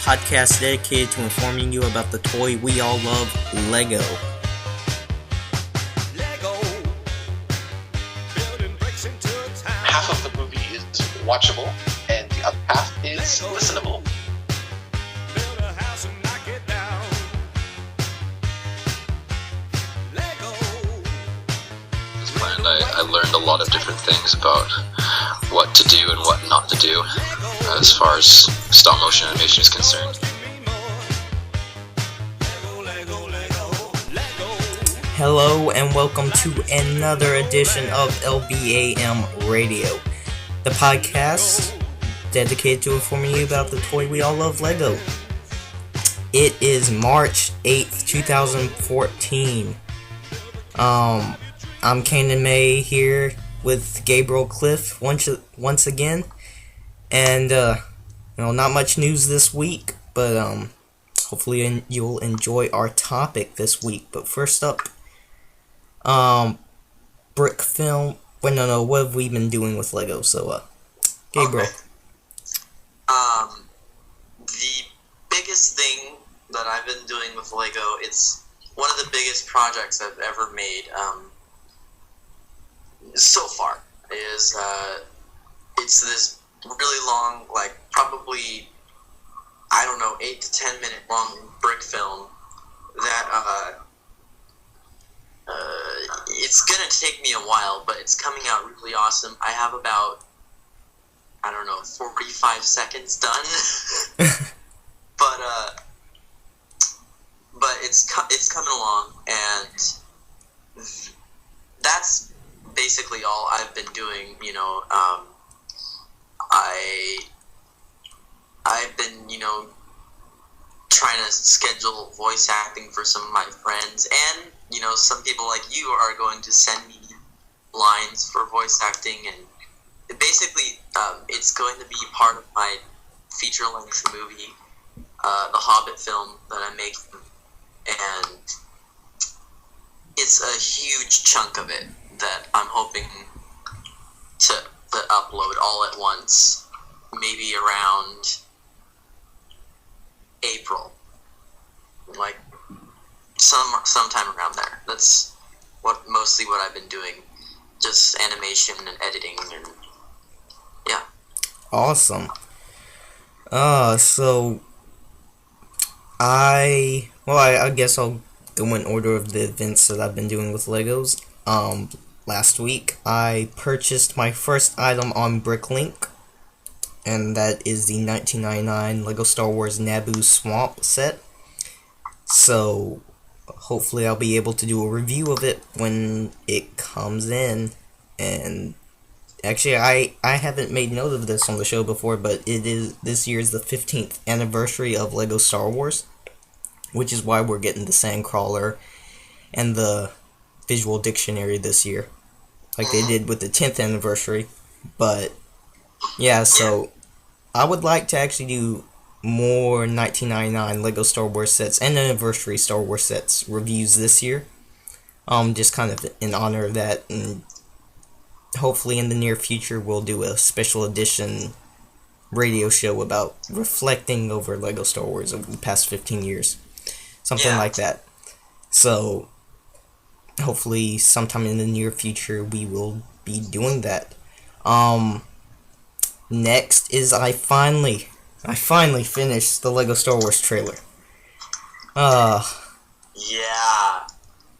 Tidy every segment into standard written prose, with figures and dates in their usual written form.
podcast dedicated to informing you about the toy we all love, Lego. Half of the movie is watchable, and the other half is listenable. As planned, I learned a lot of different things about what to do and what not to do as far as stop motion animation is concerned. Hello and welcome to another edition of LBAM Radio, the podcast dedicated to informing you about the toy we all love, Lego. It is March 8th, 2014. I'm Kanan May here with Gabriel Cliff once again, and not much news this week, but hopefully you'll enjoy our topic this week. But first up, brick film. Wait, no, what have we been doing with Lego? So, Gabriel. Okay. The biggest thing that I've been doing with Lego, it's one of the biggest projects I've ever made, so far, is, it's this really long, probably, 8 to 10 minute long brick film that, it's gonna take me a while, but it's coming out really awesome. I have about, 45 seconds done. but it's coming along, and that's basically all I've been doing. I've been trying to schedule voice acting for some of my friends, and some people like you are going to send me lines for voice acting, and basically it's going to be part of my feature-length movie, the Hobbit film that I'm making, and it's a huge chunk of it that I'm hoping to upload all at once, maybe around April, sometime around there. That's mostly what I've been doing, just animation and editing, and yeah. Awesome. So I guess I'll go in order of the events that I've been doing with Legos. Last week I purchased my first item on Bricklink, and that is the 1999 Lego Star Wars Naboo Swamp set. So hopefully I'll be able to do a review of it when it comes in. And actually, I haven't made note of this on the show before, but this year is the 15th anniversary of Lego Star Wars, which is why we're getting the Sandcrawler and the Visual Dictionary this year, like they did with the 10th anniversary. But yeah, so I would like to actually do more 1999 Lego Star Wars sets and anniversary Star Wars sets reviews this year, just kind of in honor of that. And hopefully in the near future we'll do a special edition radio show about reflecting over Lego Star Wars over the past 15 years, something like that. So hopefully sometime in the near future we will be doing that. Next is I finally finished the Lego Star Wars trailer. Yeah.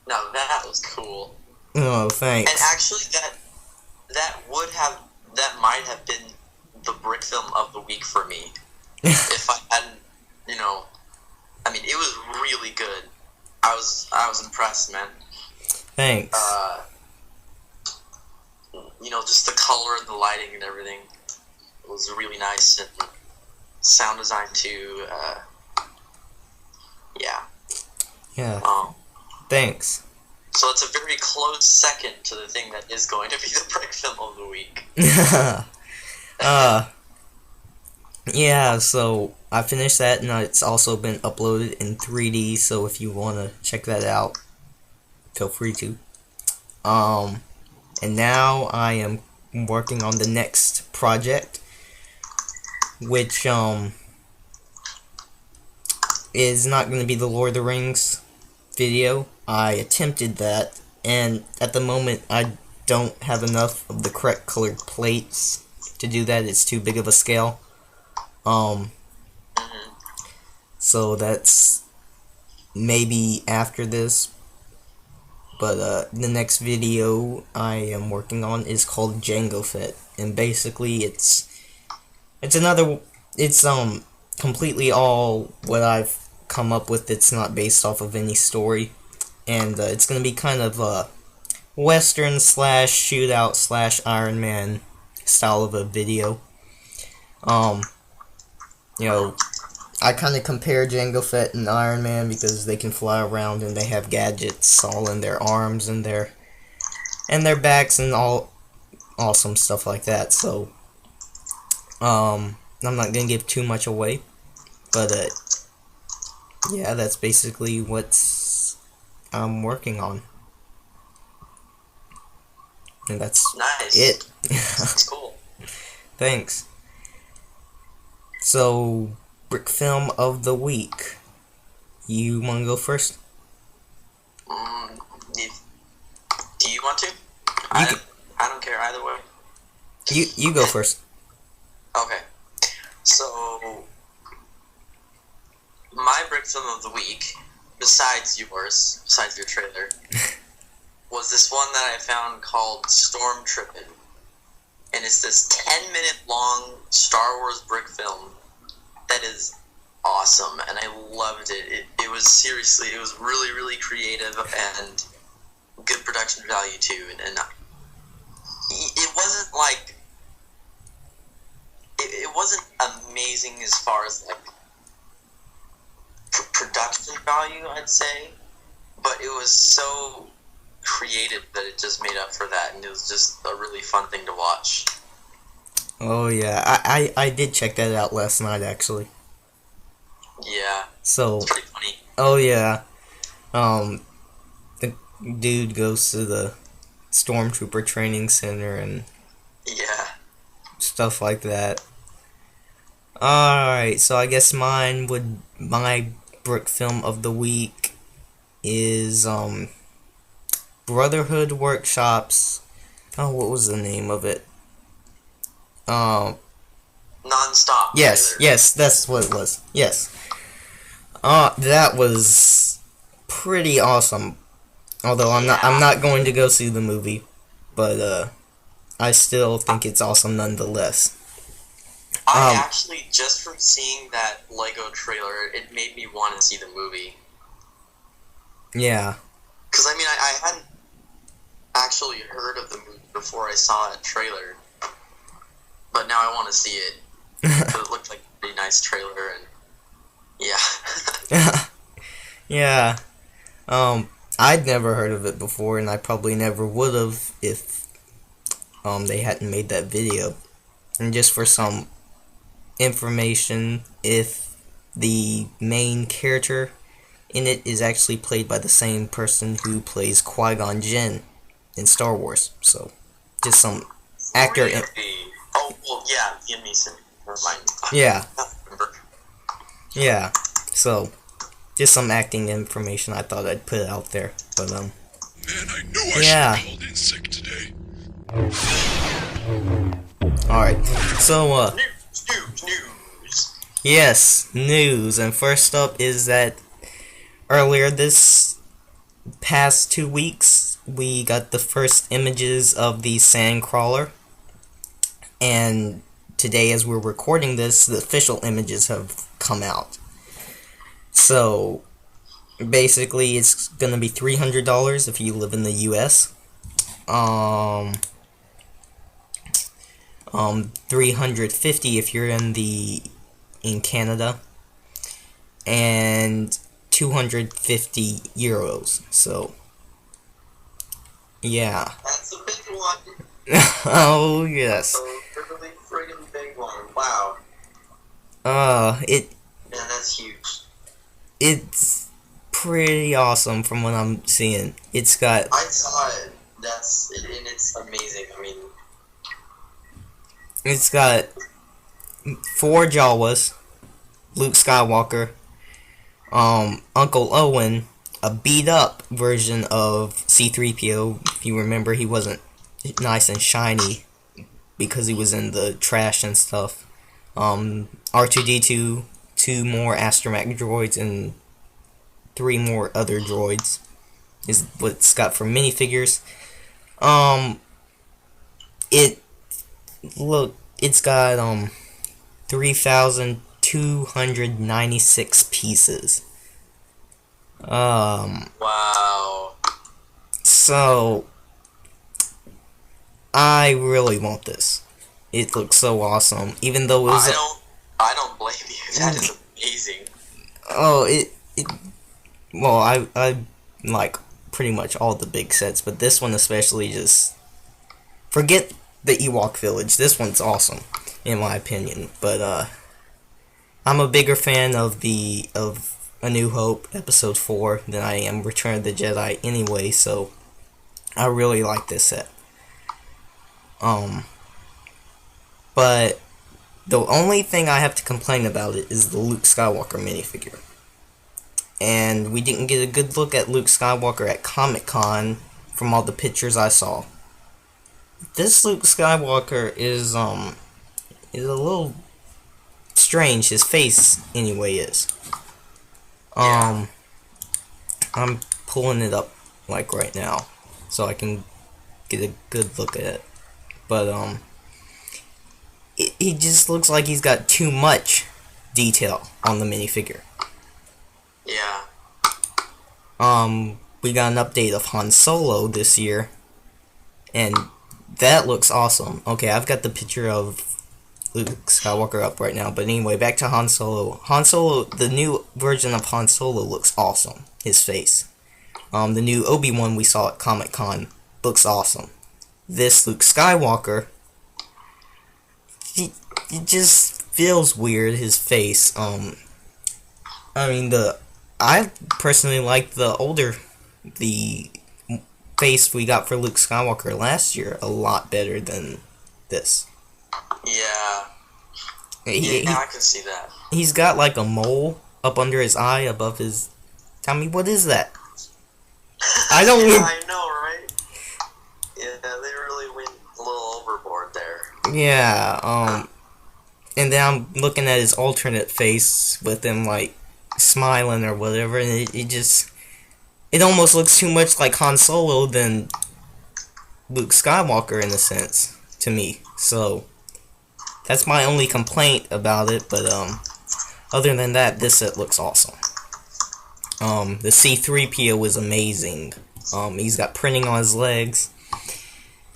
No, that was cool. Oh, thanks. And actually, that might have been the brick film of the week for me. If I hadn't, it was really good. I was impressed, man. Thanks. Just the color and the lighting and everything was really nice, and sound design too. Yeah. Thanks. So it's a very close second to the thing that is going to be the brick film of the week. Yeah, so I finished that, and it's also been uploaded in 3D, so if you want to check that out, feel free to. And now I am working on the next project, which is not going to be the Lord of the Rings video. I attempted that, and at the moment I don't have enough of the correct colored plates to do that. It's too big of a scale. So that's maybe after this. But the next video I am working on is called Django Fett, and basically it's completely all what I've come up with. It's not based off of any story, and it's gonna be kind of a Western slash shootout slash Iron Man style of a video. You know, I kind of compare Jango Fett and Iron Man because they can fly around and they have gadgets all in their arms and their backs and all awesome stuff like that. So, I'm not gonna give too much away, but yeah, that's basically what I'm working on, and that's Nice. it. That's cool. Thanks. So, brick film of the week. You want to go first? Do you want to? can- I don't care either way. You go first. Okay. So, my brick film of the week, besides your trailer, was this one that I found called Storm Trippin'. And it's this 10-minute long Star Wars brick film that is awesome, and I loved it. It was really, really creative and good production value too. And it wasn't like it wasn't amazing as far as like production value, I'd say, but it was so creative that it just made up for that, and it was just a really fun thing to watch. Oh yeah, I did check that out last night actually. Yeah, So, it's pretty funny. oh yeah, the dude goes to the Stormtrooper training center and Yeah. stuff like that. Alright, so I guess my brick film of the week is Brotherhood Workshop's, oh, what was the name of it? Non-stop. Yes, trailer. yes, that's what it was. Yes. That was pretty awesome. Although I'm not going to go see the movie, but I still think it's awesome nonetheless. I actually, just from seeing that Lego trailer, it made me want to see the movie. Yeah. Because, I mean, I hadn't actually heard of the movie before I saw a trailer. But now I want to see it. 'Cause it looked like a pretty nice trailer, and yeah. Yeah. I'd never heard of it before, and I probably never would have if they hadn't made that video. And just for some information, if the main character in it is actually played by the same person who plays Qui-Gon Jinn in Star Wars. So, just some actor. Really? Oh, well, yeah, Liam Neeson. Never mind. Yeah. I don't remember. Yeah. So, just some acting information I thought I'd put out there. But, Man, I knew I Yeah. should have called in sick today. alright. So, News. yes, news. And first up is that earlier this past 2 weeks, we got the first images of the Sandcrawler. And today, as we're recording this, the official images have come out. So, basically, it's gonna be $300 if you live in the US. $350 if you're in Canada, and 250 euros. So, yeah. That's a big one. Oh yes. A really friggin' big one. Wow. It Man, that's huge. it's pretty awesome from what I'm seeing. It's got I saw it. And it's amazing. I mean, it's got 4 Jawas, Luke Skywalker, Uncle Owen, a beat up version of C3PO. If you remember, he wasn't nice and shiny because he was in the trash and stuff. R2D2, 2 more astromech droids, and 3 more other droids is what it's got for minifigures. It's got 3,296 pieces. Wow. So I really want this. It looks so awesome, even though it was. I don't blame you. That is amazing. Well, I like pretty much all the big sets, but this one especially, just forget the Ewok Village. This one's awesome, in my opinion. But I'm a bigger fan of A New Hope Episode 4 than I am Return of the Jedi anyway, so I really like this set. But the only thing I have to complain about it is the Luke Skywalker minifigure. And we didn't get a good look at Luke Skywalker at Comic-Con from all the pictures I saw. This Luke Skywalker is a little strange. His face, anyway, is. I'm pulling it up, like, right now, so I can get a good look at it. But, he just looks like he's got too much detail on the minifigure. Yeah. We got an update of Han Solo this year, and that looks awesome. Okay, I've got the picture of Luke Skywalker up right now, but anyway, back to Han Solo. Han Solo, the new version of Han Solo looks awesome. His face. The new Obi-Wan we saw at Comic-Con looks awesome. This Luke Skywalker, it just feels weird, his face. I personally like the face we got for Luke Skywalker last year a lot better than this. Yeah. I can see that. He's got like a mole up under his eye above his. Tell me, what is that? I don't. I know, right? Yeah, they really went a little overboard there. Yeah. And then I'm looking at his alternate face with him like smiling or whatever, and it almost looks too much like Han Solo than Luke Skywalker in a sense to me. So that's my only complaint about it. But other than that, this set looks awesome. The C3PO is amazing. He's got printing on his legs.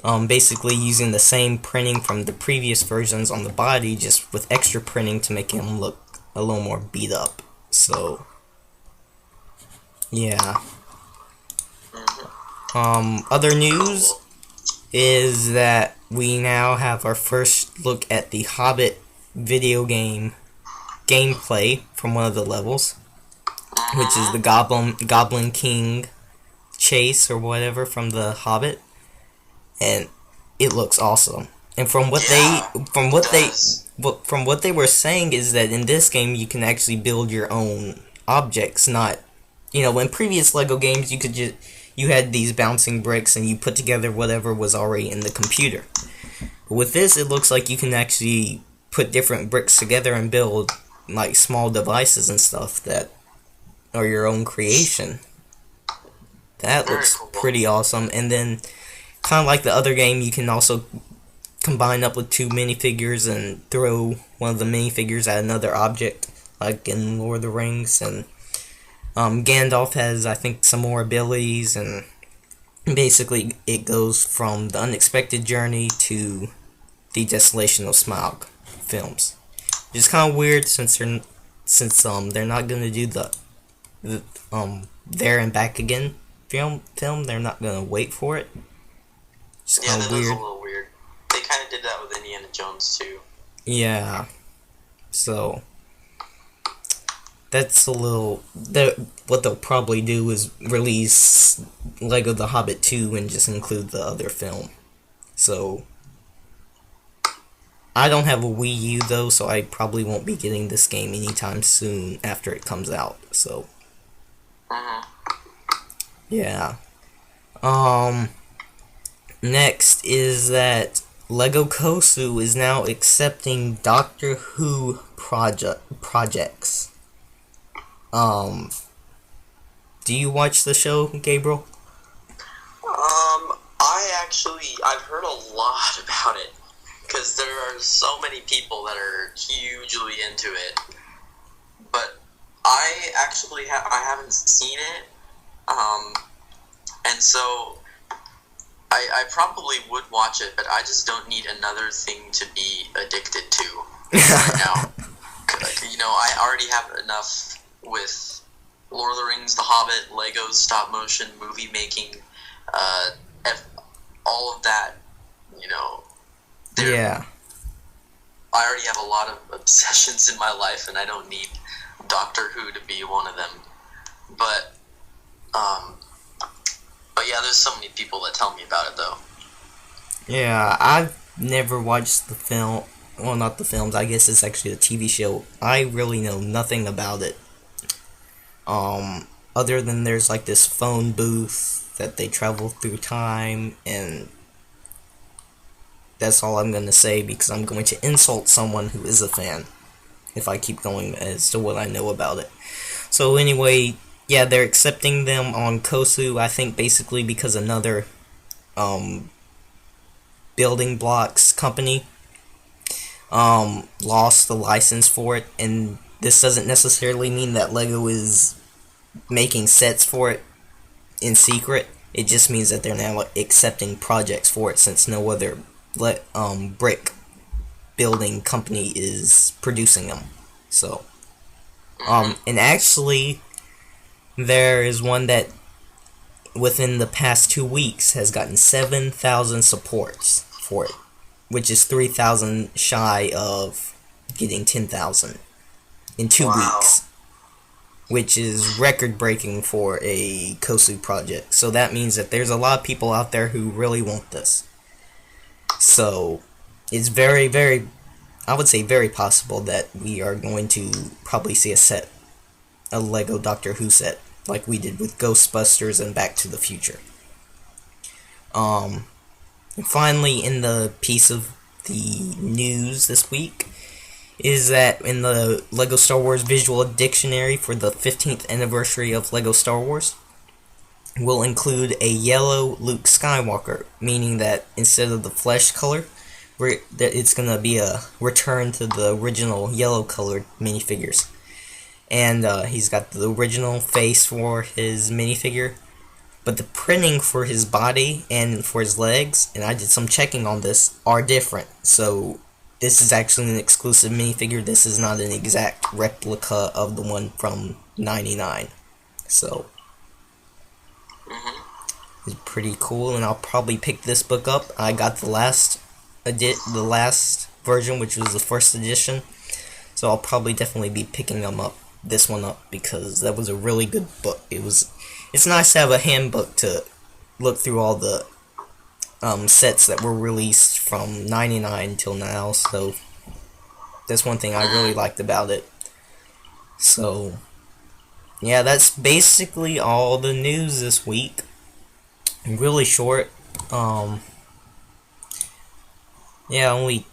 Basically using the same printing from the previous versions on the body, just with extra printing to make him look a little more beat up. So, yeah. Other news is that we now have our first look at the Hobbit video game gameplay from one of the levels, which is the Goblin King chase or whatever from the Hobbit, and it looks awesome. And from what they were saying is that in this game you can actually build your own objects. Not, in previous Lego games you had these bouncing bricks and you put together whatever was already in the computer. But with this, it looks like you can actually put different bricks together and build like small devices and stuff that are your own creation. That looks pretty awesome. And then, kind of like the other game, you can also combine up with 2 minifigures and throw one of the minifigures at another object, like in Lord of the Rings. And Gandalf has, I think, some more abilities, and basically it goes from the Unexpected Journey to the Desolation of Smaug films. Which is kind of weird since they're not gonna do the There and Back Again film. They're not gonna wait for it. It's kind of weird. Is a little weird. They kind of did that with Indiana Jones too. Yeah. So that's a little. What they'll probably do is release Lego The Hobbit 2 and just include the other film. So I don't have a Wii U though, so I probably won't be getting this game anytime soon after it comes out. So yeah. Next is that Lego Kosu is now accepting Doctor Who projects. Do you watch the show, Gabriel? I've heard a lot about it, because there are so many people that are hugely into it, but I haven't seen it, and so I probably would watch it, but I just don't need another thing to be addicted to right now. You know, I already have enough with Lord of the Rings, The Hobbit, Lego stop motion, movie making, all of that, you know. Yeah. I already have a lot of obsessions in my life, and I don't need Doctor Who to be one of them. But yeah, there's so many people that tell me about it, though. Yeah, I've never watched the film. Well, not the films. I guess it's actually a TV show. I really know nothing about it. Other than there's like this phone booth that they travel through time, and that's all I'm gonna say because I'm going to insult someone who is a fan if I keep going as to what I know about it. So anyway, yeah, they're accepting them on Kosu, I think basically because another building blocks company lost the license for it, and this doesn't necessarily mean that Lego is making sets for it in secret. It just means that they're now accepting projects for it since no other brick building company is producing them. So and actually there is one that within the past 2 weeks has gotten 7,000 supports for it, which is 3,000 shy of getting 10,000 in 2 weeks, which is record-breaking for a Kosu project. So that means that there's a lot of people out there who really want this. So it's very, very, I would say very possible that we are going to probably see a Lego Doctor Who set, like we did with Ghostbusters and Back to the Future. And finally, in the piece of the news this week, is that in the LEGO Star Wars Visual Dictionary for the 15th anniversary of LEGO Star Wars, will include a yellow Luke Skywalker, meaning that instead of the flesh color, that it's going to be a return to the original yellow colored minifigures. And he's got the original face for his minifigure, but the printing for his body and for his legs, and I did some checking on this, are different. So this is actually an exclusive minifigure. This is not an exact replica of the one from '99. So it's pretty cool, and I'll probably pick this book up. I got the last version, which was the first edition, so I'll probably definitely be picking this one up because that was a really good book. It's nice to have a handbook to look through all the sets that were released from '99 till now, so that's one thing I really liked about it. So yeah, that's basically all the news this week. Really short. Yeah, only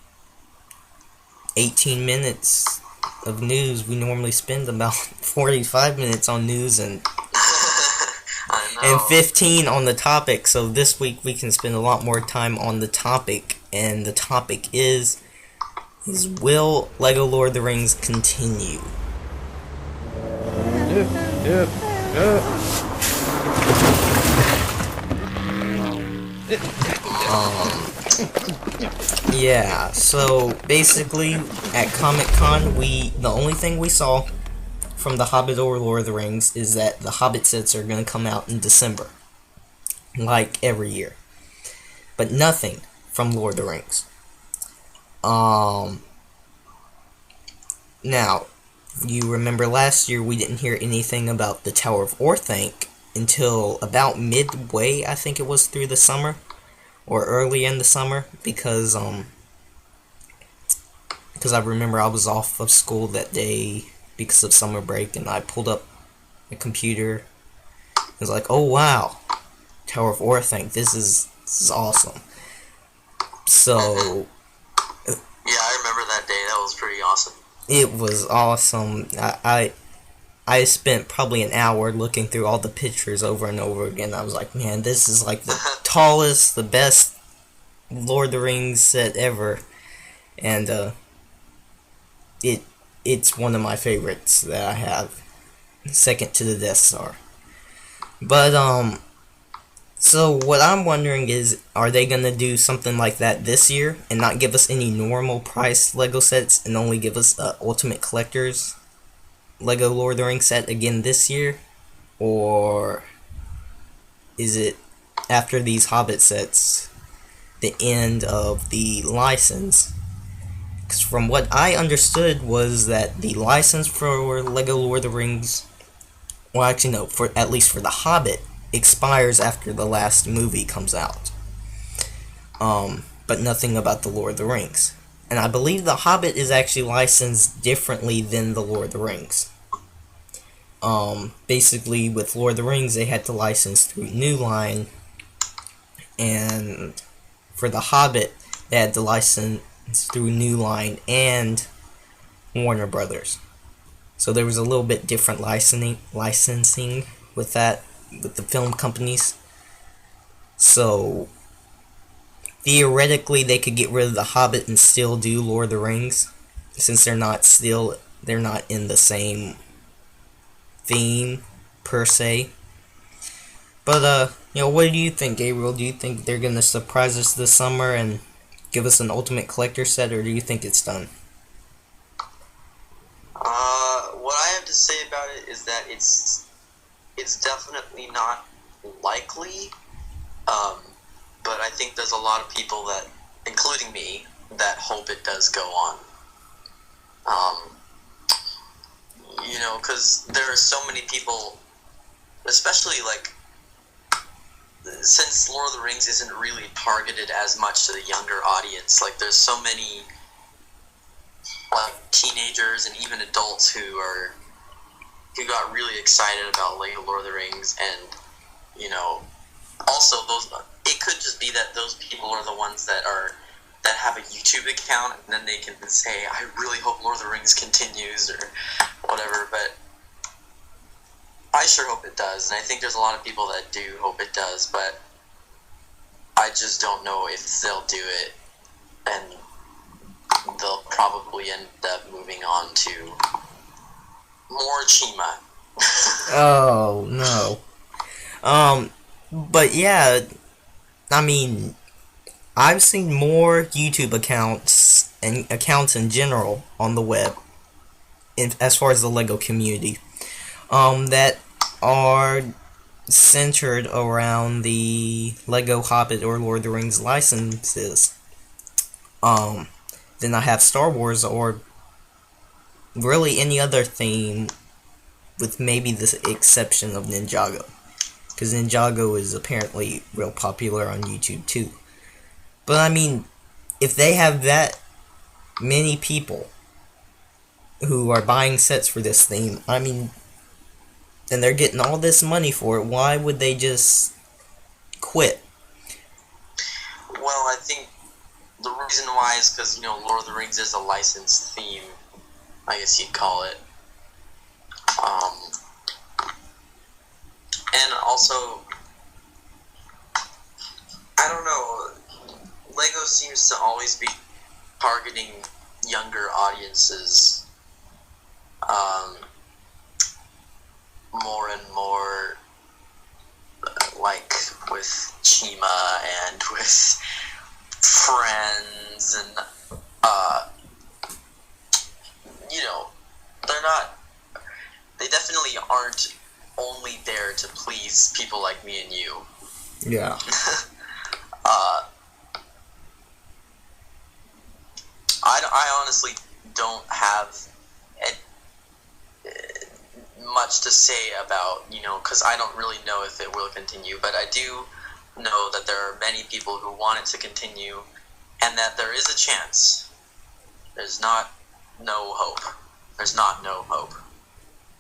18 minutes of news. We normally spend about 45 minutes on news and 15 on the topic. So this week we can spend a lot more time on the topic, and the topic is will LEGO Lord of the Rings continue? Yeah, so basically at Comic-Con, the only thing we saw from The Hobbit or Lord of the Rings is that the Hobbit sets are going to come out in December, like every year. But nothing from Lord of the Rings. Now, you remember last year we didn't hear anything about the Tower of Orthanc until about midway, I think it was, through the summer, or early in the summer, because because I remember I was off of school that day because of summer break, and I pulled up the computer. It was like, oh wow, Tower of Orthanc, this is awesome. So Yeah, I remember that day. That was pretty awesome. it was awesome. I spent probably an hour looking through all the pictures over and over again. I was like, man, this is like the tallest, the best Lord of the Rings set ever, and it's one of my favorites that I have, second to the Death Star. But so what I'm wondering is, are they gonna do something like that this year and not give us any normal price Lego sets and only give us Ultimate Collector's Lego Lord of the Rings set again this year? Or is it, after these Hobbit sets, the end of the license? Because from what I understood was that the license for Lego Lord of the Rings, well actually no, for at least for the Hobbit, expires after the last movie comes out. But nothing about the Lord of the Rings. And I believe the Hobbit is actually licensed differently than the Lord of the Rings. Basically, with Lord of the Rings, they had to license through New Line, and for the Hobbit, they had to license through New Line and Warner Brothers. So there was a little bit different licensing with that, with the film companies. So theoretically, they could get rid of the Hobbit and still do Lord of the Rings, since they're not in the same theme per se. But what do you think, Gabriel? Do you think they're gonna surprise us this summer and give us an Ultimate Collector set, or do you think it's done? What I have to say about it is that it's definitely not likely. But I think there's a lot of people that, including me, that hope it does go on. Because there are so many people, especially since Lord of the Rings isn't really targeted as much to the younger audience. Like, there's so many teenagers and even adults who got really excited about Lego Lord of the Rings, and also it could just be that those people are the ones that have a YouTube account, and then they can say, I really hope Lord of the Rings continues or whatever. But I sure hope it does, and I think there's a lot of people that do hope it does, but I just don't know if they'll do it, and they'll probably end up moving on to more Chima. Oh no. But yeah, I mean, I've seen more YouTube accounts and accounts in general on the web, as far as the Lego community, that are centered around the Lego Hobbit or Lord of the Rings licenses. Then I have Star Wars or really any other theme, with maybe the exception of Ninjago, because Ninjago is apparently real popular on YouTube too. But I mean, if they have that many people who are buying sets for this theme, I mean, and they're getting all this money for it, why would they just quit? Well, I think the reason why is because, Lord of the Rings is a licensed theme, I guess you'd call it. And also, I don't know, Lego seems to always be targeting younger audiences more and more, like with Chima and with Friends, and they definitely aren't only there to please people like me and you. Yeah. I honestly don't have much to say about, because I don't really know if it will continue, but I do know that there are many people who want it to continue, and that there is a chance. There's not no hope. There's not no hope.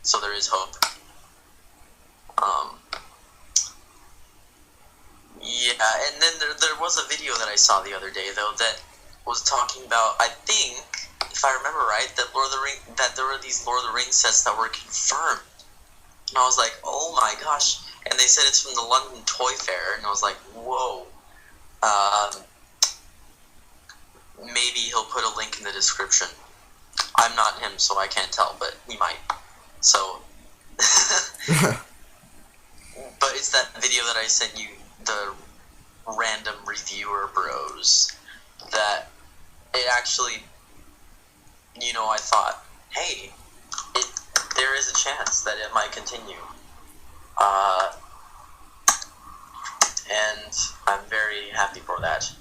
So there is hope. Yeah, and then there was a video that I saw the other day though that was talking about, I think, if I remember right, that there were these Lord of the Rings sets that were confirmed. And I was like, oh my gosh. And they said it's from the London Toy Fair, and I was like, whoa. Maybe he'll put a link in the description. I'm not him, so I can't tell, but he might. So, but it's that video that I sent you, the random reviewer bros, that it actually, I thought, hey, there is a chance that it might continue. And I'm very happy for that.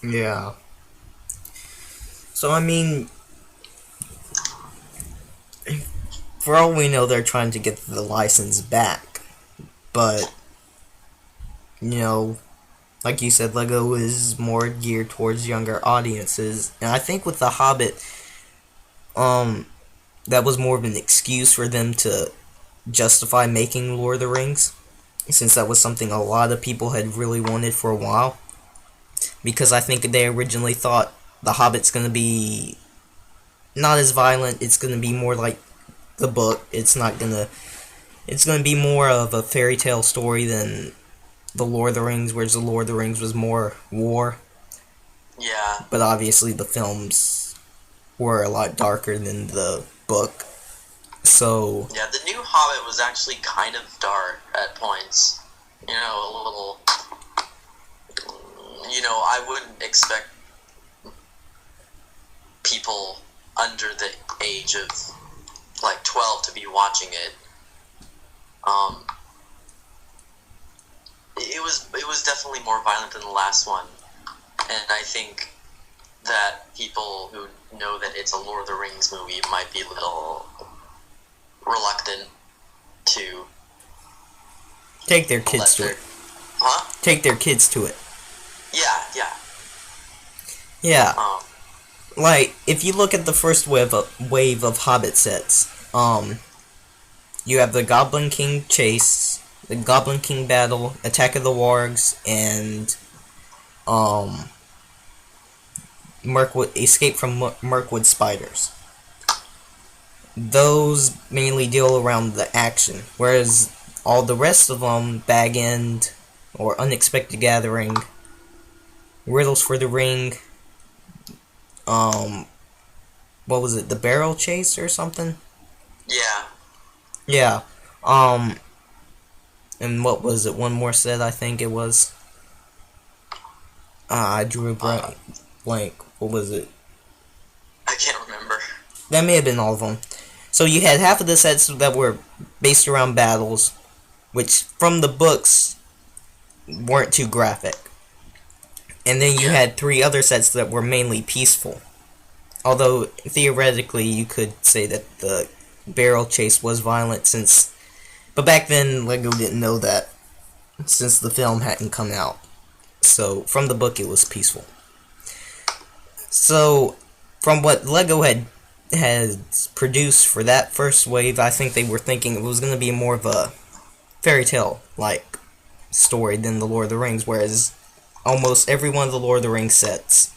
Yeah. So, I mean, for all we know, they're trying to get the license back. But, like you said, LEGO is more geared towards younger audiences. And I think with The Hobbit, that was more of an excuse for them to justify making Lord of the Rings, since that was something a lot of people had really wanted for a while. Because I think they originally thought The Hobbit's going to be not as violent, it's going to be more like the book. It's going to be more of a fairy tale story than the Lord of the Rings, whereas the Lord of the Rings was more war. Yeah. But obviously the films were a lot darker than the book. So yeah, the new Hobbit was actually kind of dark at points. A little. I wouldn't expect people under the age of 12 to be watching it. It was definitely more violent than the last one, and I think that people who know that it's a Lord of the Rings movie might be a little reluctant to take their kids to it. Huh? Take their kids to it. Yeah. Yeah. If you look at the first wave of Hobbit sets, you have the Goblin King chase, the Goblin King battle, Attack of the Wargs, and Escape from Mirkwood spiders. Those mainly deal around the action, whereas all the rest of them, Bag End, or Unexpected Gathering, Riddles for the Ring, what was it, the Barrel Chase or something? Yeah. Yeah, and what was it, one more set, I think it was? I drew a blank. What was it? I can't remember. That may have been all of them. So you had half of the sets that were based around battles, which from the books weren't too graphic. And then you had 3 other sets that were mainly peaceful. Although, theoretically, you could say that the barrel chase was violent but back then, LEGO didn't know that, since the film hadn't come out. So, from the book, it was peaceful. So, from what LEGO had produced for that first wave, I think they were thinking it was going to be more of a fairy tale-like story than the Lord of the Rings, whereas almost every one of the Lord of the Rings sets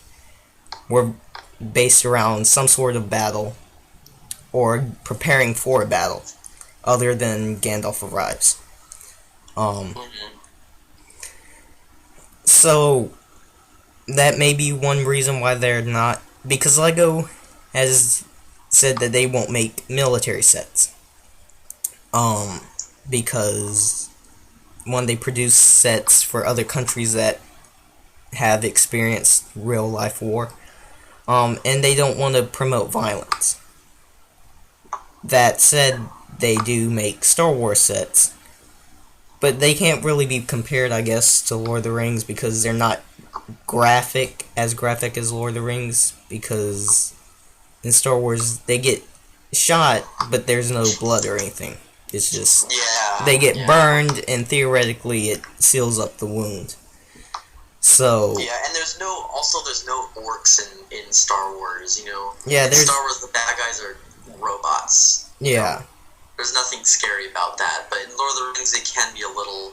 were based around some sort of battle or preparing for a battle, other than Gandalf arrives. So that may be one reason why they're not, because LEGO has said that they won't make military sets. Because when they produce sets for other countries that have experienced real life war, and they don't want to promote violence. That said, they do make Star Wars sets, but they can't really be compared, I guess, to Lord of the Rings, because they're not as graphic as Lord of the Rings, because in Star Wars they get shot, but there's no blood or anything. It's just they get burned, and theoretically it seals up the wound. So Yeah, and there's no orcs in Star Wars. yeah, In Star Wars, the bad guys are robots. yeah, There's nothing scary about that. But in Lord of the Rings, they can be a little,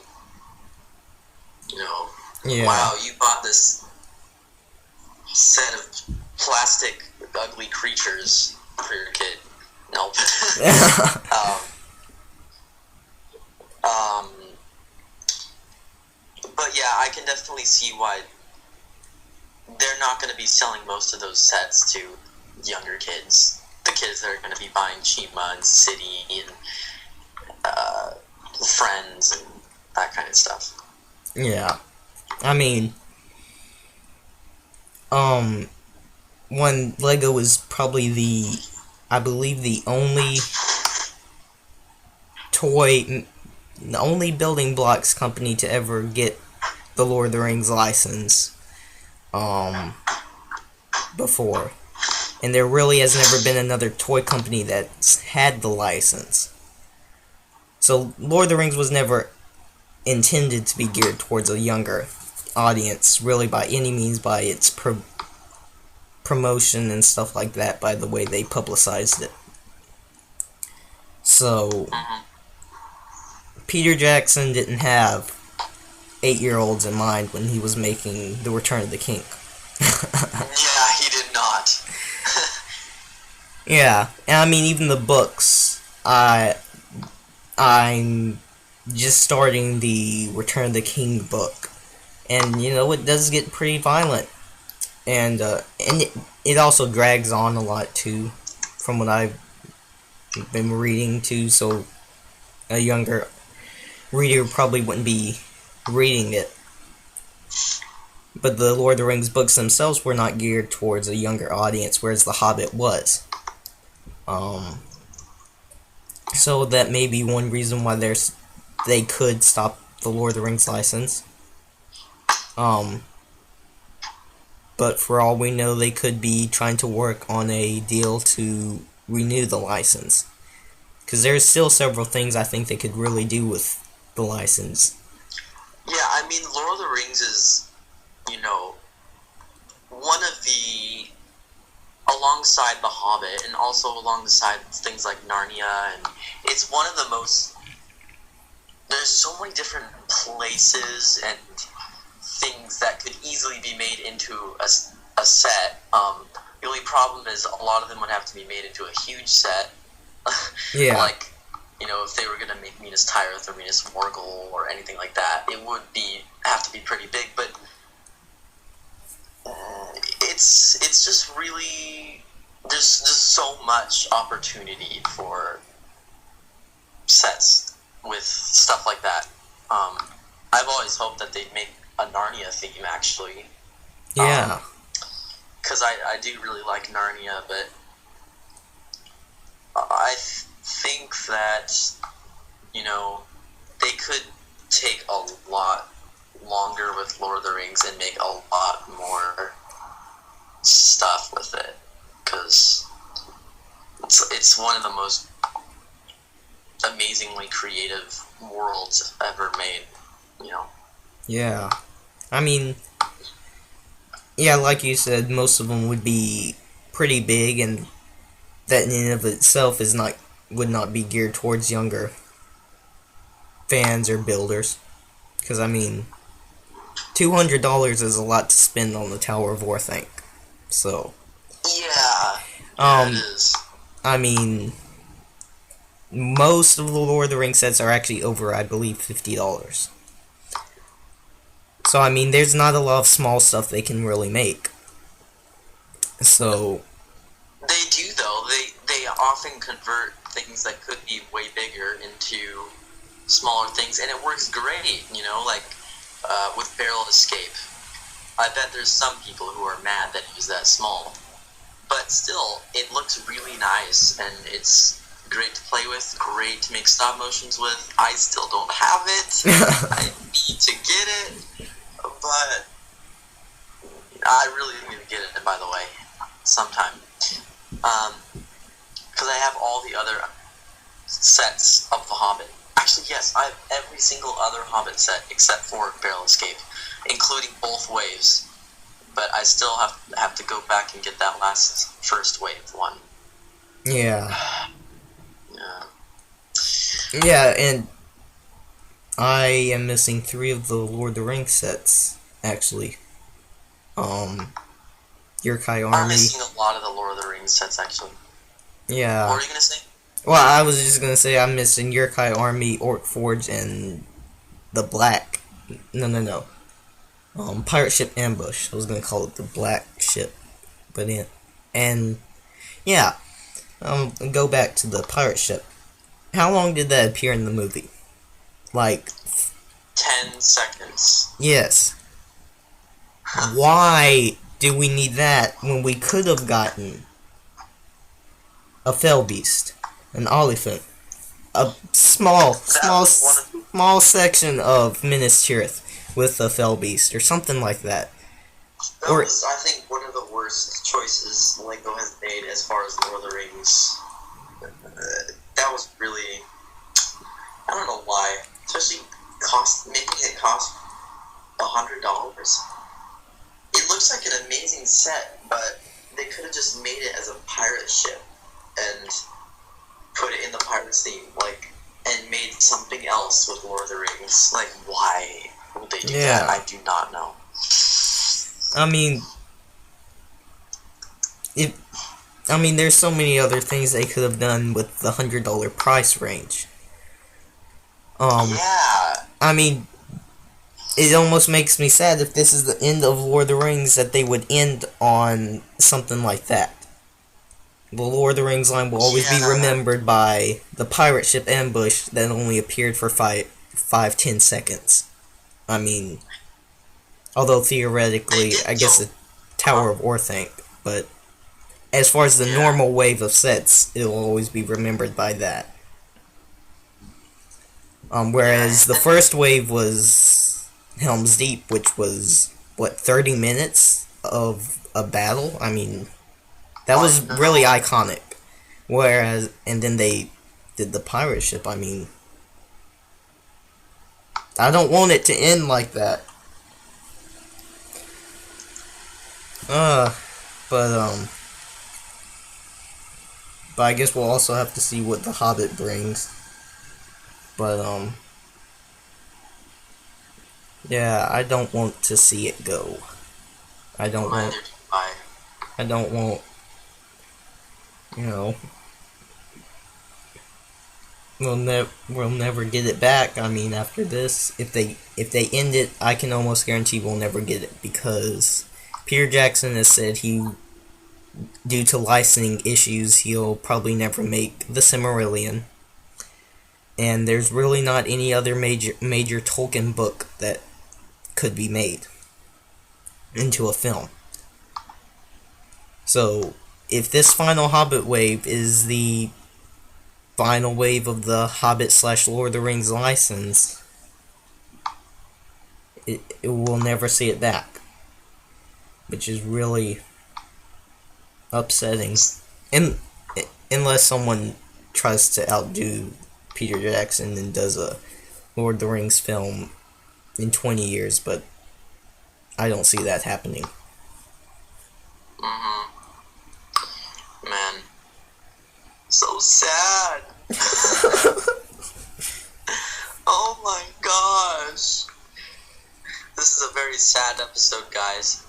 yeah. wow, you bought this set of plastic ugly creatures for your kid. Nope. um, but yeah, I can definitely see why they're not going to be selling most of those sets to younger kids. The kids that are going to be buying Chima and City and Friends and that kind of stuff. Yeah. I mean, when Lego was probably I believe the only building blocks company to ever get the Lord of the Rings license, before. And there really has never been another toy company that's had the license. So Lord of the Rings was never intended to be geared towards a younger audience, really, by any means, by its promotion and stuff like that, by the way they publicized it. So Peter Jackson didn't have 8-year-olds in mind when he was making The Return of the King. Yeah, he did not. Yeah, and I mean, even the books, I'm just starting the Return of the King book, and it does get pretty violent, and it also drags on a lot too, from what I've been reading too. So a younger reader probably wouldn't be reading it. But the Lord of the Rings books themselves were not geared towards a younger audience, whereas The Hobbit was. So that may be one reason why they could stop the Lord of the Rings license. But for all we know, they could be trying to work on a deal to renew the license. Because there's still several things I think they could really do with the license. Yeah, I mean, Lord of the Rings is, one of the, alongside The Hobbit, and also alongside things like Narnia, and it's one of the most, there's so many different places and things that could easily be made into a set. The only problem is a lot of them would have to be made into a huge set. Yeah. Like, if they were going to make Minas Tirith or Minas Morgul or anything like that, it would have to be pretty big, but it's just really, there's just so much opportunity for sets with stuff like that. I've always hoped that they'd make a Narnia theme, actually. Yeah. Because I do really like Narnia, but I think that, they could take a lot longer with Lord of the Rings and make a lot more stuff with it, because it's one of the most amazingly creative worlds ever made, Yeah. I mean, yeah, like you said, most of them would be pretty big, and that in and of itself would not be geared towards younger fans or builders. Because, I mean, $200 is a lot to spend on the Tower of War thing. So, Yeah, it is. I mean, most of the Lord of the Rings sets are actually over, I believe, $50. So, I mean, there's not a lot of small stuff they can really make. So, They do, though. They often convert things that could be way bigger into smaller things, and it works great, like with Barrel Escape. I bet there's some people who are mad that it was that small. But still, it looks really nice, and it's great to play with, great to make stop motions with. I still don't have it. I need to get it, but I really need to get it, by the way, sometime. Because I have all the other sets of The Hobbit. Actually, yes, I have every single other Hobbit set except for Barrel Escape. including both waves. But I still have to go back and get that last first wave one. Yeah. Yeah. Yeah, and I am missing 3 of the Lord of the Rings sets, actually. Yurkai I'm Army. missing a lot of the Lord of the Rings sets, actually. Yeah. What were you gonna say? Well, I was just gonna say I'm missing Yurkai Army, Orc Forge, and the Black. No. Pirate Ship Ambush. I was gonna call it the Black Ship, but yeah. Go back to the pirate ship. How long did that appear in the movie? Like 10 seconds. Yes. Why do we need that when we could have gotten a fell beast, an elephant, a small section of Minas Tirith with a fell beast or something like that? That was, I think, one of the worst choices Lego has made as far as Lord of the Rings. That was really, I don't know why, especially making it cost $100. It looks like an amazing set, but they could have just made it as a pirate ship and put it in the pirates theme, and made something else with Lord of the Rings. Like, why would they do that? I do not know. I mean, there's so many other things they could have done with the $100 price range. Yeah. I mean, it almost makes me sad if this is the end of Lord of the Rings that they would end on something like that. The Lord of the Rings line will always be remembered by the pirate ship ambush that only appeared for 5-10 seconds. I mean, although theoretically, I guess the Tower of Orthanc, but as far as the normal wave of sets, it'll always be remembered by that. Whereas the first wave was Helm's Deep, which was, 30 minutes of a battle? I mean, that was really iconic. Whereas, and then they did the pirate ship. I mean, I don't want it to end like that. But I guess we'll also have to see what The Hobbit brings. But, yeah, I don't want to see it go. I don't want, you know, we'll never get it back. I mean, after this, if they end it, I can almost guarantee we'll never get it, because Peter Jackson has said due to licensing issues, he'll probably never make The Silmarillion. And there's really not any other major Tolkien book that could be made into a film. So, if this final Hobbit wave is the final wave of the Hobbit / Lord of the Rings license, it will never see it back. Which is really upsetting. Unless someone tries to outdo Peter Jackson and does a Lord of the Rings film in 20 years, but I don't see that happening. Man. So sad. Oh my gosh. This is a very sad episode, guys.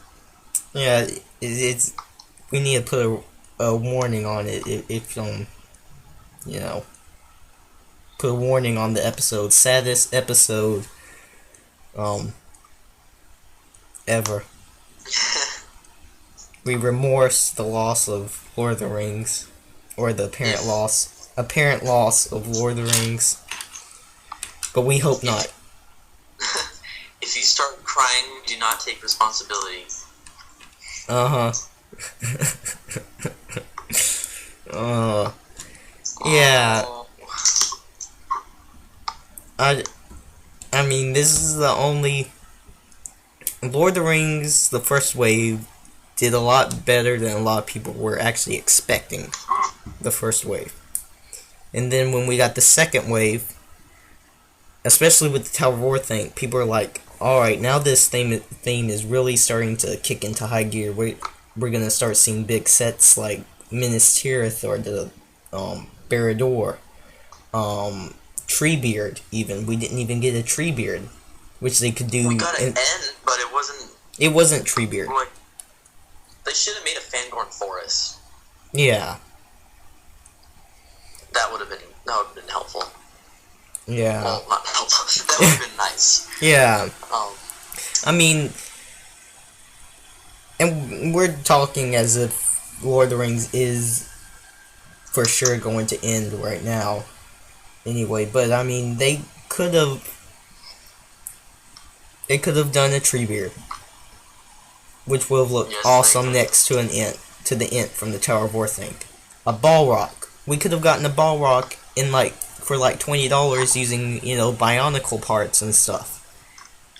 Yeah, it's we need to put a warning on it if put a warning on the episode. Saddest episode ever. We remorse the loss of Lord of the Rings, or the apparent loss of Lord of the Rings, but we hope not. If you start crying, do not take responsibility. Yeah. I mean, this is the only Lord of the Rings, the first wave, did a lot better than a lot of people were actually expecting the first wave. And then when we got the second wave, especially with the Tower of Orthanc, people are like, Alright, now this theme is really starting to kick into high gear. We're gonna start seeing big sets like Minas Tirith or the Barad-dûr, Treebeard. Even we didn't even get a Treebeard, which they could do. We got an N, but it wasn't. It wasn't Treebeard. Like, they should have made a Fangorn Forest. Yeah. That would have been helpful. Yeah. Well, not helpful. That would have been nice. Yeah. Um, I mean, and we're talking as if Lord of the Rings is for sure going to end right now. Anyway, but I mean, they could have done a Treebeard, which would have looked Yes, awesome they next to the Ent from the Tower of Orthanc. A Balrog. We could have gotten a Balrog for $20 using, Bionicle parts and stuff.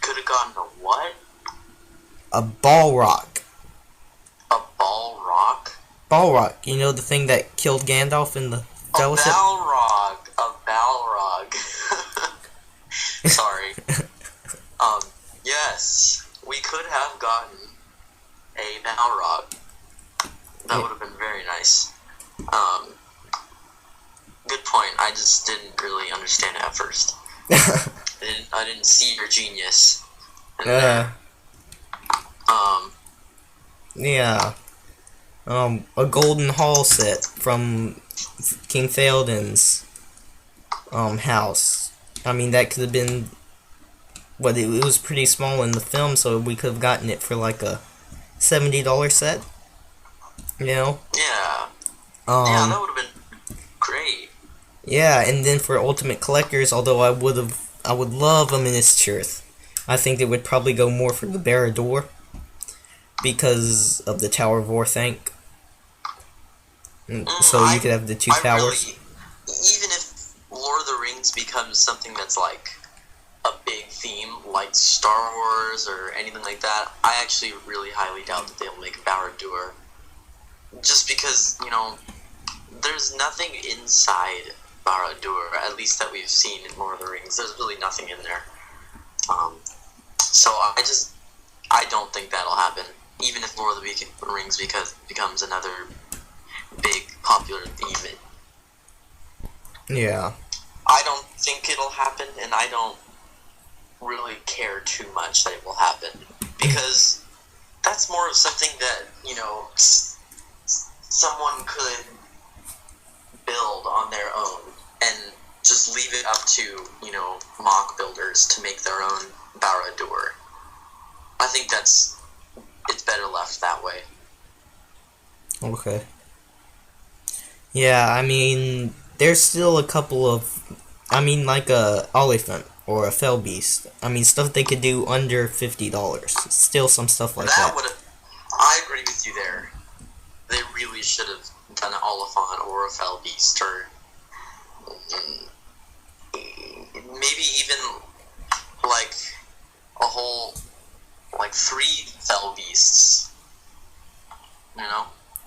could have gotten a what? A Balrog. A Balrog? Balrog, the thing that killed Gandalf in the Fellowship? A Balrog. Sorry. Yes, we could have gotten a Balrog. That would have been very nice. Good point. I just didn't really understand it at first. I didn't see your genius. Yeah. A Golden Hall set from King Theoden's house. I mean, that could have been. But it was pretty small in the film, so we could have gotten it for like a $70 set. Yeah. Yeah, that would have been great. Yeah, and then for Ultimate Collectors, although I would love a Minas Tirith. I think it would probably go more for the Barad-dûr because of the Tower of Orthanc. So you could have the two towers. Even if Lord of the Rings becomes something that's like a big theme, like Star Wars or anything like that, I actually really highly doubt that they'll make Barad-dûr. Just because, there's nothing inside Barad-dûr, at least that we've seen in Lord of the Rings. There's really nothing in there. So I don't think that'll happen. Even if Lord of the Rings becomes another big popular theme. Yeah. I don't think it'll happen, and I don't really care too much that it will happen. Because that's more of something that, someone could build on their own and just leave it up to, mock builders to make their own Barad-dûr. I think it's better left that way. Okay. Yeah, I mean, there's still a couple of, like a Oliphant or a Fell Beast. I mean, stuff they could do under $50. Still some stuff like that. I agree with you there. They really should have done an Oliphant or a Fell Beast, or maybe even like a whole, like 3 Fell Beasts.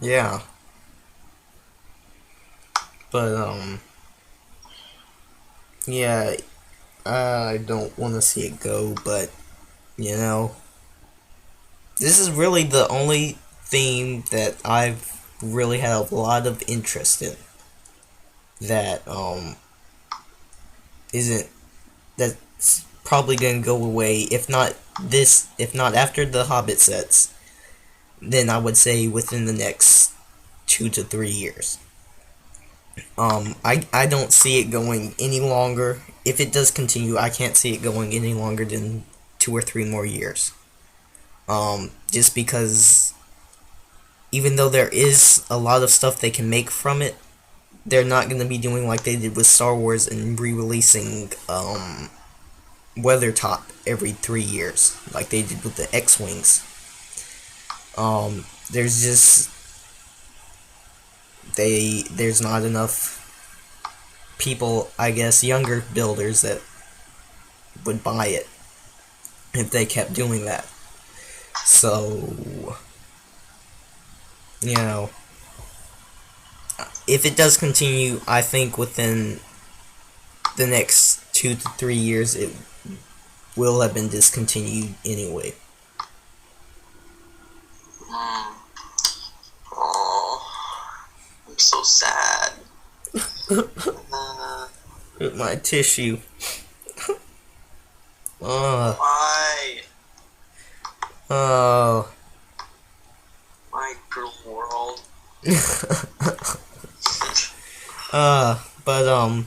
Yeah. But, yeah, I don't want to see it go, but, this is really the only theme that I've really had a lot of interest in. That's probably gonna go away, if not after the Hobbit sets, then I would say within the next 2 to 3 years. I don't see it going any longer. If it does continue, I can't see it going any longer than 2 or 3 more years. Just because even though there is a lot of stuff they can make from it, they're not going to be doing like they did with Star Wars and re-releasing Weathertop every 3 years, like they did with the X-Wings. There's just there's not enough people, I guess, younger builders that would buy it if they kept doing that. So, if it does continue, I think within the next 2 to 3 years, will have been discontinued anyway. Oh, I'm so sad. With my tissue. Why? Oh. My cruel world. But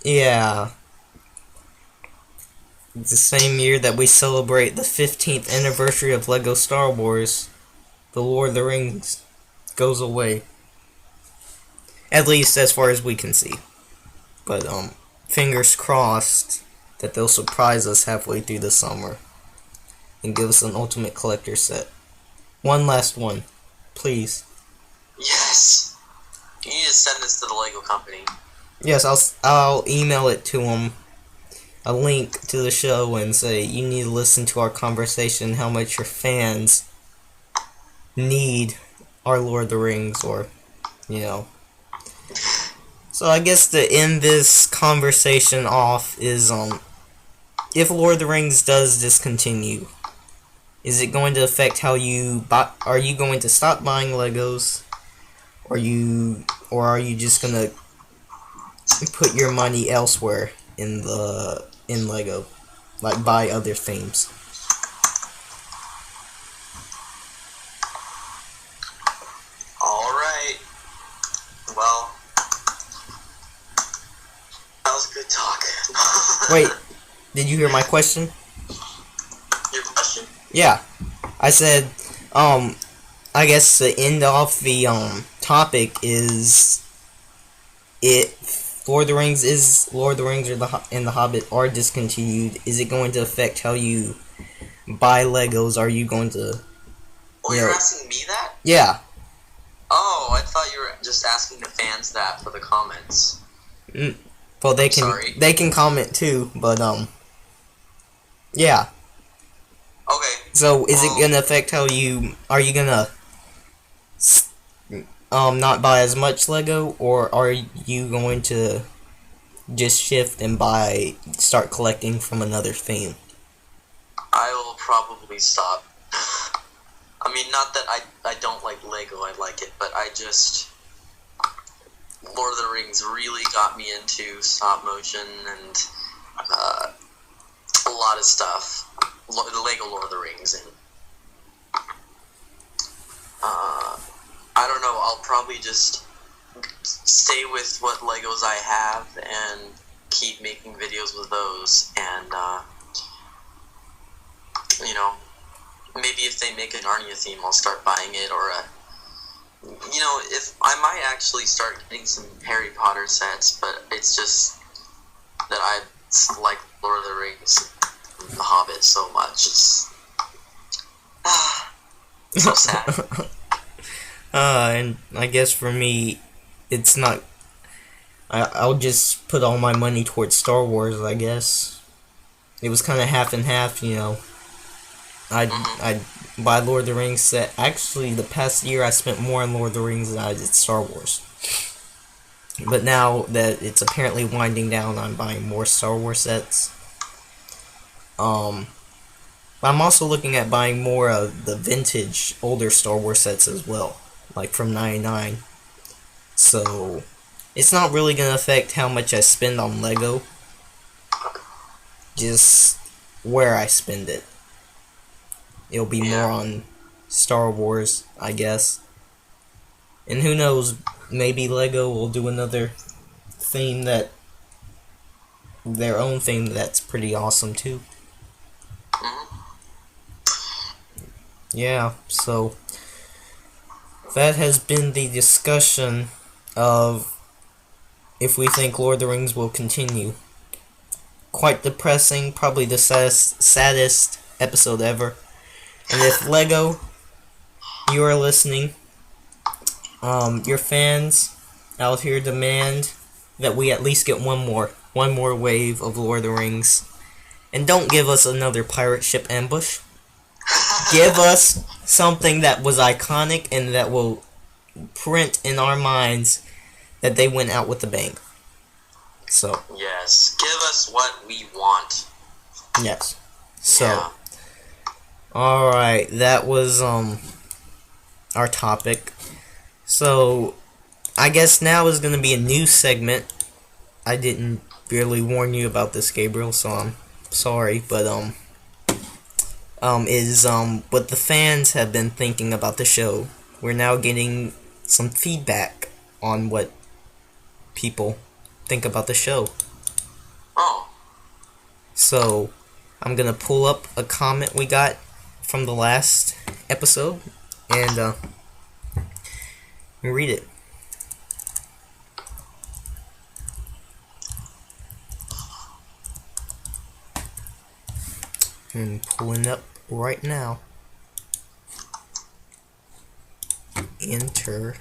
yeah. The same year that we celebrate the 15th anniversary of LEGO Star Wars, the Lord of the Rings goes away. At least as far as we can see. But, fingers crossed that they'll surprise us halfway through the summer and give us an Ultimate Collector set. One last one. Please. Yes. You need to send this to the Lego company. Yes, I'll email it to them. A link to the show and say you need to listen to our conversation how much your fans need our Lord of the Rings, or So I guess to end this conversation off is if Lord of the Rings does discontinue, is it going to affect how you buy? Are you going to stop buying Legos? Or are you just gonna put your money elsewhere in Lego, like buy other themes? All right. Well, that was a good talk. Wait, did you hear my question? Your question? Yeah, I said, I guess to end off the topic is Lord of the Rings or and the Hobbit are discontinued. Is it going to affect how you buy Legos? Are you going to? Oh, you're asking me that? Yeah. Oh, I thought you were just asking the fans that for the comments. Well, they Sorry. can comment too, but yeah. Okay. So is it gonna affect how you? Are you gonna not buy as much Lego, or are you going to just shift and start collecting from another theme? I will probably stop. I mean, not that I don't like Lego, I like it, but Lord of the Rings really got me into stop motion and a lot of stuff. The Lego Lord of the Rings, and I don't know, I'll probably just stay with what Legos I have and keep making videos with those, and maybe if they make a Narnia theme, I'll start buying it, or if I might actually start getting some Harry Potter sets, but it's just that I like Lord of the Rings and The Hobbit so much. It's so sad. And I guess for me, it's not. I'll just put all my money towards Star Wars. I guess it was kind of half and half, I'd buy Lord of the Rings set. Actually, the past year I spent more on Lord of the Rings than I did Star Wars. But now that it's apparently winding down, I'm buying more Star Wars sets. I'm also looking at buying more of the vintage, older Star Wars sets as well, like from '99. So it's not really gonna affect how much I spend on Lego, just where I spend it. It'll be more on Star Wars, I guess. And who knows, maybe Lego will do another theme their own theme that's pretty awesome too. Yeah, so that has been the discussion of if we think Lord of the Rings will continue. Quite depressing, probably the saddest episode ever. And if Lego, you are listening, your fans out here demand that we at least get one more wave of Lord of the Rings. And don't give us another pirate ship ambush. Give us something that was iconic and that will print in our minds that they went out with a bang. So Yes, give us what we want. Yes. So, Yeah. alright, that was our topic. So, I guess now is gonna be a new segment. I didn't really warn you about this, Gabriel, so I'm sorry, but is what the fans have been thinking about the show. We're now getting some feedback on what people think about the show. Oh. So, I'm gonna pull up a comment we got from the last episode and read it. I'm pulling up right now. Enter.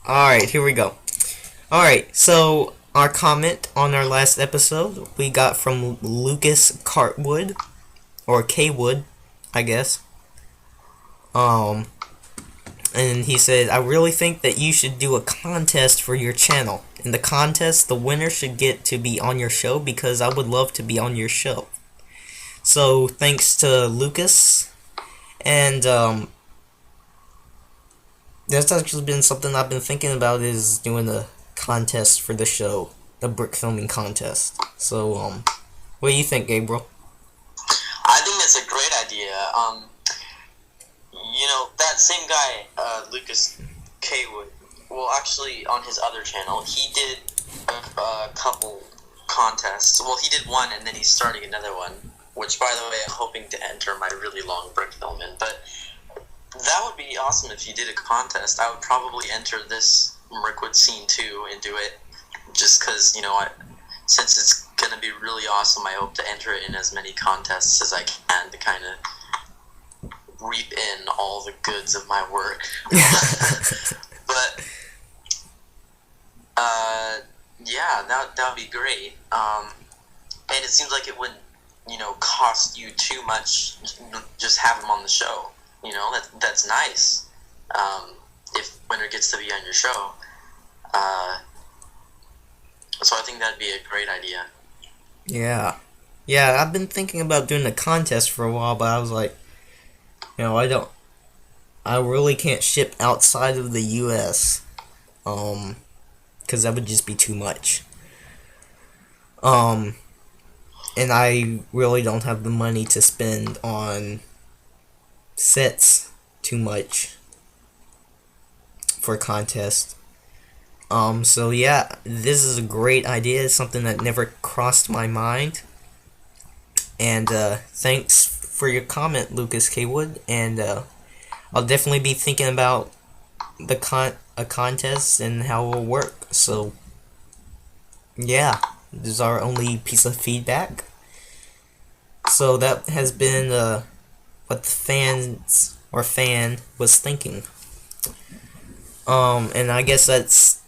Alright, here we go. Alright, so our comment on our last episode we got from Lucas Cartwood, or Kwood, I guess. And he said, I really think that you should do a contest for your channel. In the contest, the winner should get to be on your show because I would love to be on your show. So, thanks to Lucas. And, that's actually been something I've been thinking about, is doing a contest for the show. The brick filming contest. So, what do you think, Gabriel? I think that's a great idea. You know, that same guy, Lucas Kwood, well, actually, on his other channel, he did a couple contests. Well, he did one, and then he's starting another one, which, by the way, I'm hoping to enter my really long brick film in. But that would be awesome if you did a contest. I would probably enter this Mirkwood scene too and do it, just because, you know, since it's going to be really awesome, I hope to enter it in as many contests as I can to kind of reap in all the goods of my work. But yeah, that would be great. And it seems like it wouldn't, you know, cost you too much just have him on the show. You know, that's nice. If winner gets to be on your show. So I think that'd be a great idea. Yeah. Yeah, I've been thinking about doing a contest for a while, but I was like, you know, I really can't ship outside of the US, because that would just be too much. And I really don't have the money to spend on sets too much for a contest. So yeah, this is a great idea. It's something that never crossed my mind. And thanks for your comment, Lucas Kwood. And I'll definitely be thinking about a contest and how it will work. So yeah, this is our only piece of feedback. So that has been what the fan was thinking. And I guess that's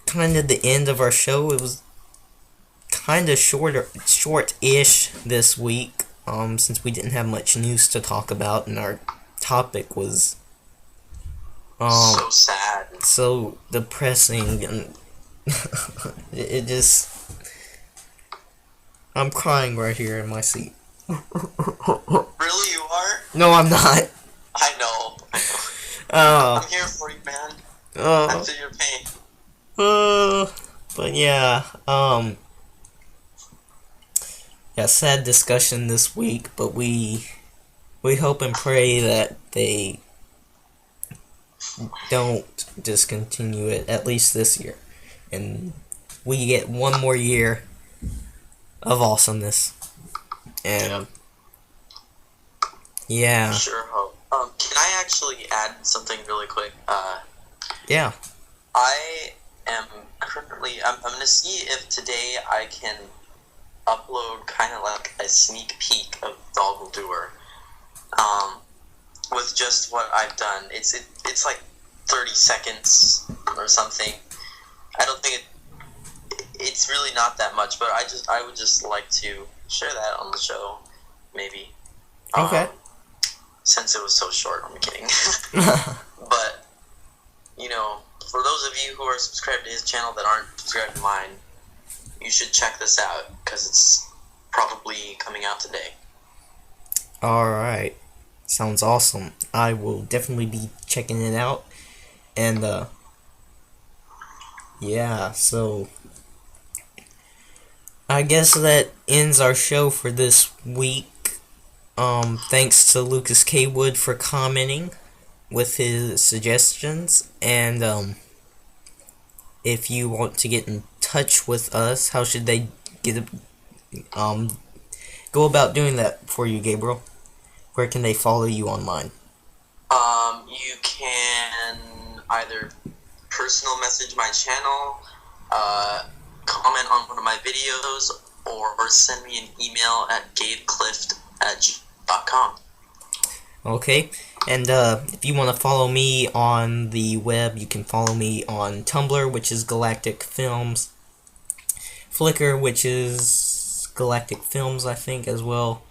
kind of the end of our show. It was kind of short-ish this week, since we didn't have much news to talk about, and our topic was so sad, so depressing, and it just, I'm crying right here in my seat. Really, you are? No, I'm not. I know. I'm here for you, man. I feel your pain. But yeah, yeah, sad discussion this week, but we hope and pray that they don't discontinue it, at least this year, and we get one more year of awesomeness. And yeah. Sure hope. Can I actually add something really quick? Yeah. I am currently, I'm going to see if today I can upload kind of like a sneak peek of Doggle Doer. With just what I've done. It's like 30 seconds or something. I don't think it's really not that much, but I would just like to share that on the show, maybe. Okay. Since it was so short, I'm kidding. But, you know, for those of you who are subscribed to his channel that aren't subscribed to mine, you should check this out, because it's probably coming out today. Alright. Sounds awesome. I will definitely be checking it out. And, yeah, so I guess that ends our show for this week. Thanks to Lucas K. Wood for commenting with his suggestions. And, if you want to get in touch with us, how should they go about doing that for you, Gabriel? Where can they follow you online? You can either personal message my channel, comment on one of my videos, or send me an email at gabeclift@gmail.com. Okay, and if you want to follow me on the web, you can follow me on Tumblr, which is Galactic Films, Flickr, which is Galactic Films, I think, as well,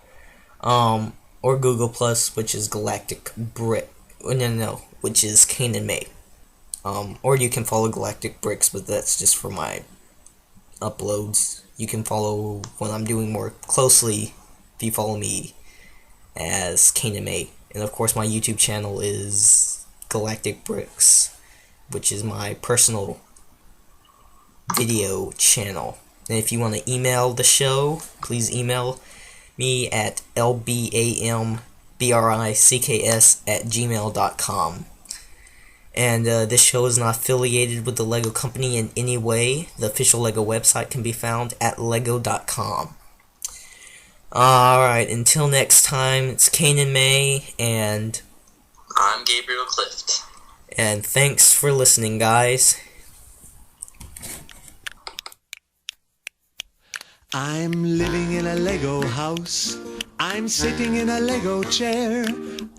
or Google Plus, which is Galactic Brick, which is Kanan May. Or you can follow Galactic Bricks, but that's just for my uploads. You can follow when I'm doing more closely, if you follow me as Kanan May. And of course my YouTube channel is Galactic Bricks, which is my personal video channel. And if you want to email the show, please email me at lbambricks@gmail.com. And this show is not affiliated with the Lego Company in any way. The official Lego website can be found at lego.com. Alright, until next time, it's Kanan May, and I'm Gabriel Clift. And thanks for listening, guys. I'm living in a Lego house. I'm sitting in a Lego chair.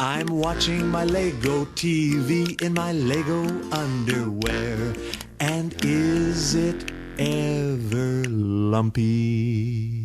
I'm watching my Lego TV in my Lego underwear. And is it ever lumpy?